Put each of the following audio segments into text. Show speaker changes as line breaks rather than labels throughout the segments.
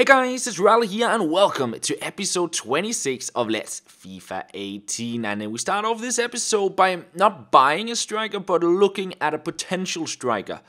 Hey guys, it's Rally here and welcome to episode 26 of Let's FIFA 18. And we start off this episode by not buying a striker, but looking at a potential striker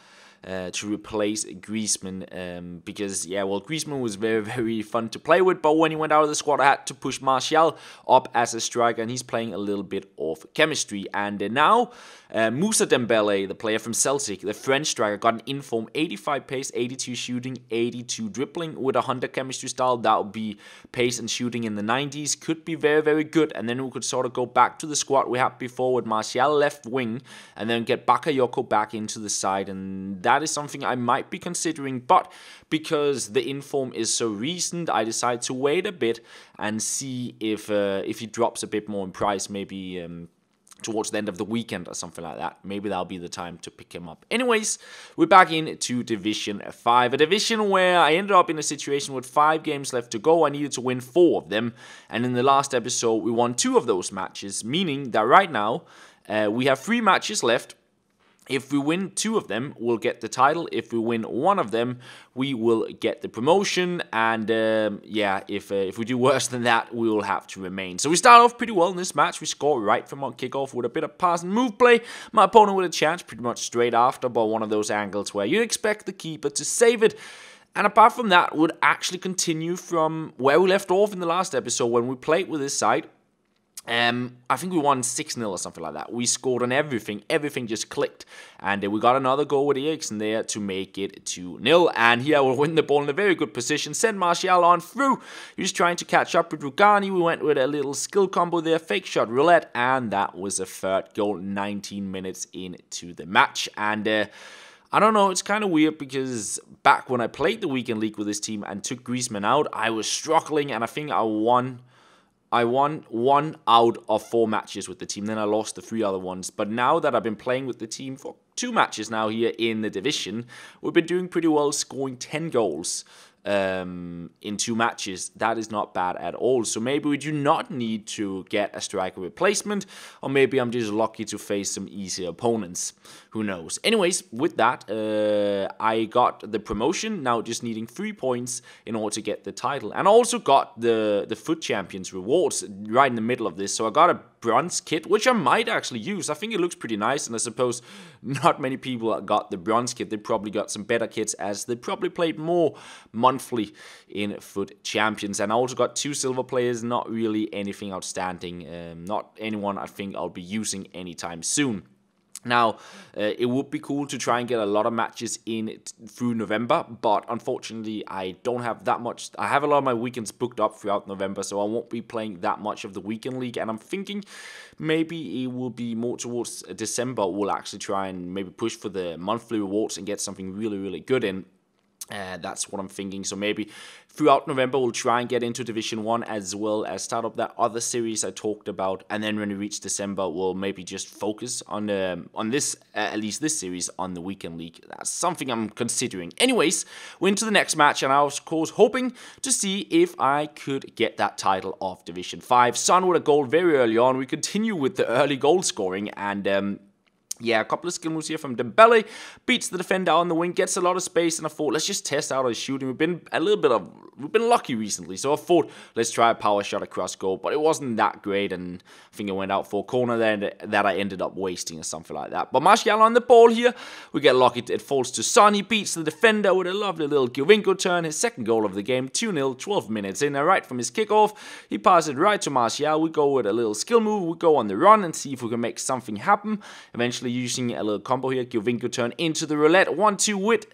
to replace Griezmann. Because, Griezmann was very, very fun to play with, but when he went out of the squad, I had to push Martial up as a striker, and he's playing a little bit of chemistry. And now, Moussa Dembele, the player from Celtic, the French striker, got an inform 85 pace, 82 shooting, 82 dribbling with a Honda chemistry style. That would be pace and shooting in the 90s. Could be very, very good. And then we could sort of go back to the squad we had before with Martial left wing and then get Bakayoko back into the side. And that is something I might be considering. But because the inform is so recent, I decided to wait a bit and see if he drops a bit more in price, maybe towards the end of the weekend or something like that. Maybe that'll be the time to pick him up. Anyways, we're back into Division 5. A division where I ended up in a situation with 5 games left to go. I needed to win 4 of them. And in the last episode, we won 2 of those matches. Meaning that right now, we have 3 matches left. If we win 2 of them, we'll get the title. If we win 1 of them, we will get the promotion. And if we do worse than that, we will have to remain. So we start off pretty well in this match. We score right from our kickoff with a bit of pass and move play. My opponent with a chance pretty much straight after, but one of those angles where you expect the keeper to save it. And apart from that, would actually continue from where we left off in the last episode when we played with this side. I think we won 6-0 or something like that. We scored on everything. Everything just clicked. And we got another goal with Eriksen there to make it 2-0. And here we'll win the ball in a very good position. Send Martial on through. He was trying to catch up with Rugani. We went with a little skill combo there. Fake shot roulette. And that was a third goal 19 minutes into the match. And I don't know, it's kind of weird because back when I played the weekend league with this team and took Griezmann out, I was struggling and I think I won 1 out of 4 matches with the team. Then I lost the 3 other ones. But now that I've been playing with the team for 2 matches now here in the division, we've been doing pretty well, scoring 10 goals in 2 matches. That is not bad at all. So maybe we do not need to get a striker replacement, or maybe I'm just lucky to face some easier opponents. Who knows? Anyways, with that, I got the promotion. Now just needing 3 points in order to get the title. And I also got the Foot Champions rewards right in the middle of this. So I got a bronze kit, which I might actually use. I think it looks pretty nice, and I suppose not many people got the bronze kit. They probably got some better kits as they probably played more monthly in Foot Champions. And I also got 2 silver players, not really anything outstanding. Not anyone I think I'll be using anytime soon. Now, it would be cool to try and get a lot of matches in through November, but unfortunately, I don't have that much. I have a lot of my weekends booked up throughout November, so I won't be playing that much of the weekend league, and I'm thinking maybe it will be more towards December. We'll actually try and maybe push for the monthly rewards and get something really, really good in. That's what I'm thinking. So maybe throughout November we'll try and get into Division 1 as well as start up that other series I talked about, and then when we reach December we'll maybe just focus on this, at least this series, on the weekend league. That's something I'm considering. Anyways, we're into the next match, and I was of course hoping to see if I could get that title of Division 5. Son with a goal very early on. We continue with the early goal scoring, and a couple of skill moves here from Dembele. Beats the defender on the wing, gets a lot of space, and I thought, let's just test out our shooting. We've been lucky recently, so I thought, let's try a power shot across goal, but it wasn't that great, and I think it went out for a corner there that I ended up wasting or something like that. But Martial on the ball here. We get lucky. It falls to Son. He beats the defender with a lovely little Giovinco turn. His second goal of the game, 2-0, 12 minutes in. And right from his kickoff, he passes it right to Martial. We go with a little skill move. We go on the run and see if we can make something happen. Eventually using a little combo here, Giovinco turn into the roulette, 1-2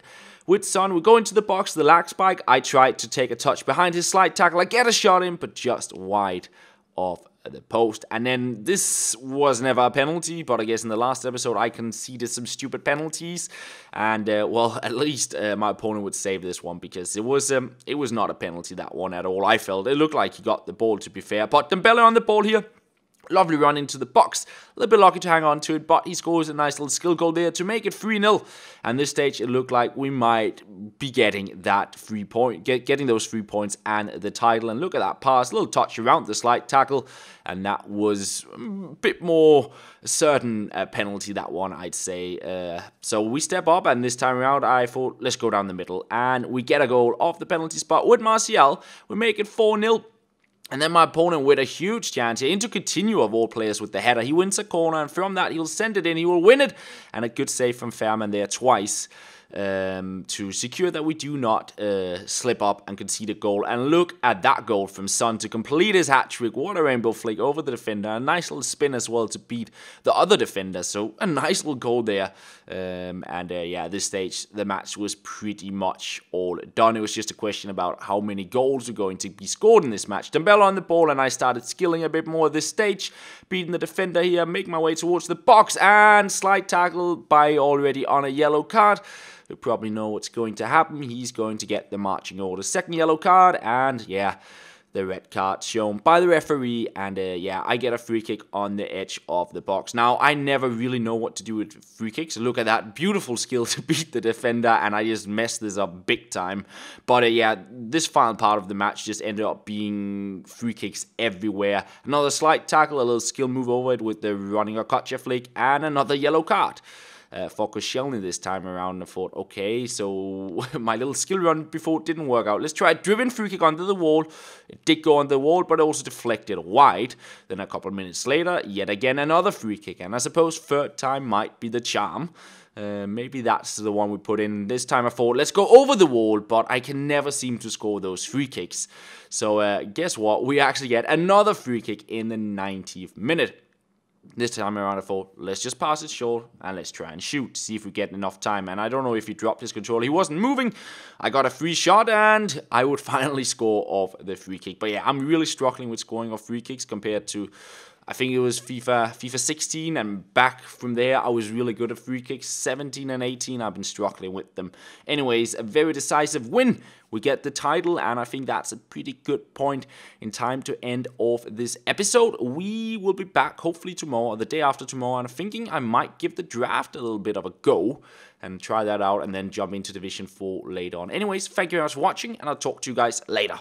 with Son. We go into the box, the lag spike. I tried to take a touch behind his slide tackle. I get a shot in, but just wide of the post. And then this was never a penalty, but I guess in the last episode I conceded some stupid penalties, and at least my opponent would save this one, because it was not a penalty, that one, at all. I felt it looked like he got the ball, to be fair. But Dembele on the ball here. Lovely run into the box. A little bit lucky to hang on to it, but he scores a nice little skill goal there to make it 3-0. And this stage, it looked like we might be getting that getting those 3 points and the title. And look at that pass, a little touch around the slide tackle, and that was a bit more certain penalty, that one, I'd say. So we step up, and this time around, I thought, let's go down the middle. And we get a goal off the penalty spot with Martial. We make it 4-0. And then my opponent with a huge chance here into Coutinho of all players with the header. He wins a corner, and from that he'll send it in, he will win it. And a good save from Fairman there twice to secure that we do not slip up and concede a goal. And look at that goal from Son to complete his hat-trick. What a rainbow flick over the defender. A nice little spin as well to beat the other defender. So a nice little goal there. Yeah, at this stage, the match was pretty much all done. It was just a question about how many goals were going to be scored in this match. Dembele on the ball, and I started skilling a bit more at this stage. Beating the defender here, making my way towards the box, and slide tackle by already on a yellow card. You probably know what's going to happen. He's going to get the marching order. Second yellow card, and yeah, the red card shown by the referee. And yeah, I get a free kick on the edge of the box. Now, I never really know what to do with free kicks. Look at that beautiful skill to beat the defender, and I just messed this up big time. But yeah, this final part of the match just ended up being free kicks everywhere. Another slight tackle, a little skill move over it with the running Okocha flick, and another yellow card. For Koscielny this time around. I thought, okay, so my little skill run before didn't work out. Let's try a driven free kick onto the wall. It did go on the wall, but also deflected wide. Then a couple of minutes later, yet again another free kick. And I suppose third time might be the charm. Maybe that's the one we put in. This time I thought, let's go over the wall, but I can never seem to score those free kicks. So guess what? We actually get another free kick in the 90th minute. This time around I thought, let's just pass it short and let's try and shoot, see if we get enough time. And I don't know if he dropped his control, he wasn't moving. I got a free shot and I would finally score off the free kick. But yeah, I'm really struggling with scoring off free kicks compared to, I think it was FIFA 16, and back from there I was really good at free kicks. 17 and 18 I've been struggling with them. Anyways, a very decisive win. We get the title, and I think that's a pretty good point in time to end off this episode. We will be back hopefully tomorrow or the day after tomorrow, and I'm thinking I might give the draft a little bit of a go and try that out and then jump into Division 4 later on. Anyways, thank you very much for watching, and I'll talk to you guys later.